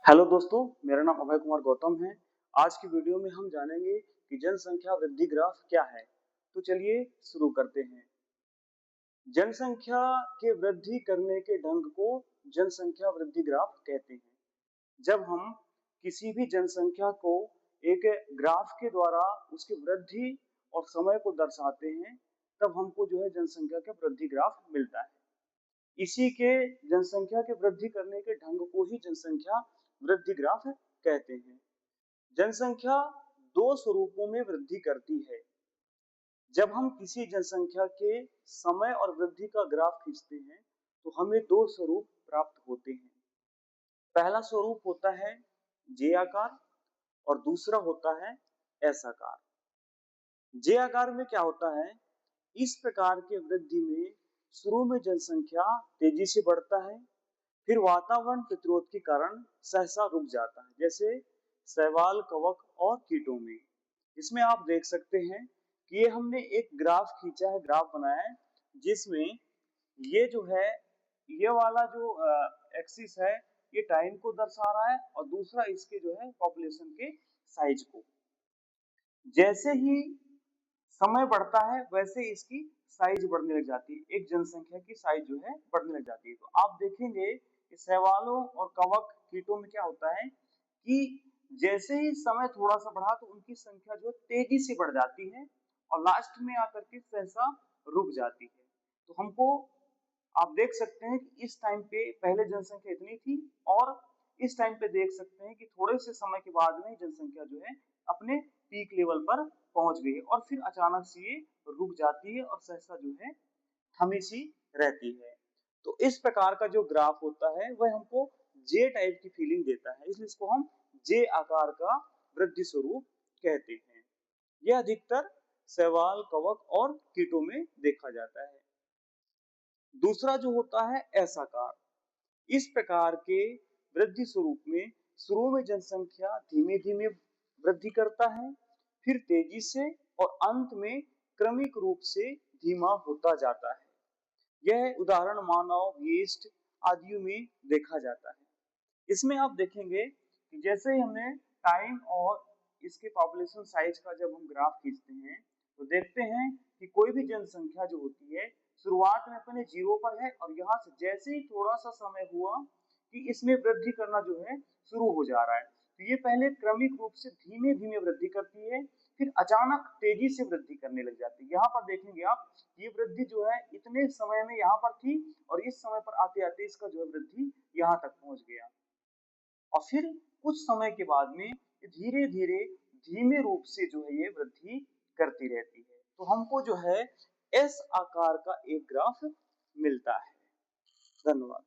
Hello दोस्तों, मेरा नाम अभय कुमार गौतम है। आज की वीडियो में हम जानेंगे कि जनसंख्या वृद्धि ग्राफ क्या है। तो चलिए शुरू करते हैं। जनसंख्या के वृद्धि करने के ढंग को जनसंख्या वृद्धि ग्राफ कहते हैं। जब हम किसी भी जनसंख्या को एक ग्राफ के द्वारा उसकी वृद्धि और समय को दर्शाते हैं, तब हमको जो है जनसंख्या का वृद्धि ग्राफ मिलता है। इसी के जनसंख्या के वृद्धि करने के ढंग को ही जनसंख्या वृद्धि ग्राफ कहते हैं। जनसंख्या दो स्वरूपों में वृद्धि करती है। जब हम किसी जनसंख्या के समय और वृद्धि का ग्राफ खींचते हैं तो हमें दो स्वरूप प्राप्त होते हैं। पहला स्वरूप होता है जे आकार और दूसरा होता है एस आकार। जे आकार में क्या होता है, इस प्रकार के वृद्धि में शुरू में जनसंख्या तेजी से बढ़ता है, फिर वातावरण प्रतिरोध के कारण सहसा रुक जाता है, जैसे शैवाल, कवक और कीटों में। इसमें आप देख सकते हैं कि ये हमने एक ग्राफ खींचा है, ग्राफ बनाया है, जिसमें ये जो है, ये वाला जो एक्सिस है, ये टाइम को दर्शा रहा है और दूसरा इसके जो है पॉपुलेशन के साइज को। जैसे ही समय बढ़ता है वैसे इसकी साइज बढ़ने लग जाती है, एक जनसंख्या की साइज जो है बढ़ने लग जाती है। तो आप देखेंगे कि शैवालों और कवक कीटों में क्या होता है कि जैसे ही समय थोड़ा सा बढ़ा तो उनकी संख्या जो तेजी से बढ़ जाती है और लास्ट में आकर के सहसा रुक जाती है। तो हमको आप देख सकते हैं कि इस टाइम पे पहले जनसंख्या इतनी थी और इस टाइम पे देख सकते हैं कि थोड़े से समय के बाद में जनसंख्या जो है अपने पीक लेवल पर पहुंच गई है और फिर अचानक से ये रुक जाती है और सहसा जो है थमी सी रहती है। तो इस प्रकार का जो ग्राफ होता है वह हमको जे टाइप की फीलिंग देता है, इसलिए इसको हम जे आकार का वृद्धि स्वरूप कहते हैं। यह अधिकतर शैवाल, कवक और कीटों में देखा जाता है। दूसरा जो होता है एस आकार। इस प्रकार के वृद्धि स्वरूप में शुरू में जनसंख्या धीमे धीमे वृद्धि करता है, फिर तेजी से और अंत में क्रमिक रूप से धीमा होता जाता है। यह उदाहरण मानव, यीस्ट आदि में देखा जाता है। इसमें आप देखेंगे कि जैसे ही हमने टाइम और इसके पॉपुलेशन साइज का जब हम ग्राफ खींचते हैं तो देखते हैं कि कोई भी जनसंख्या जो होती है शुरुआत में अपने जीरो पर है और यहाँ से जैसे ही थोड़ा सा समय हुआ कि इसमें वृद्धि करना जो है शुरू हो जा रहा है। तो ये पहले क्रमिक रूप से धीमे धीमे वृद्धि करती है, फिर अचानक तेजी से वृद्धि करने लग जाती है। यहाँ पर देखेंगे आप, ये वृद्धि जो है इतने समय में यहाँ पर थी और इस समय पर आते आते इसका जो है वृद्धि यहाँ तक पहुंच गया और फिर कुछ समय के बाद में धीरे धीरे धीमे रूप से जो है ये वृद्धि करती रहती है। तो हमको जो है एस आकार का एक ग्राफ मिलता है। धन्यवाद।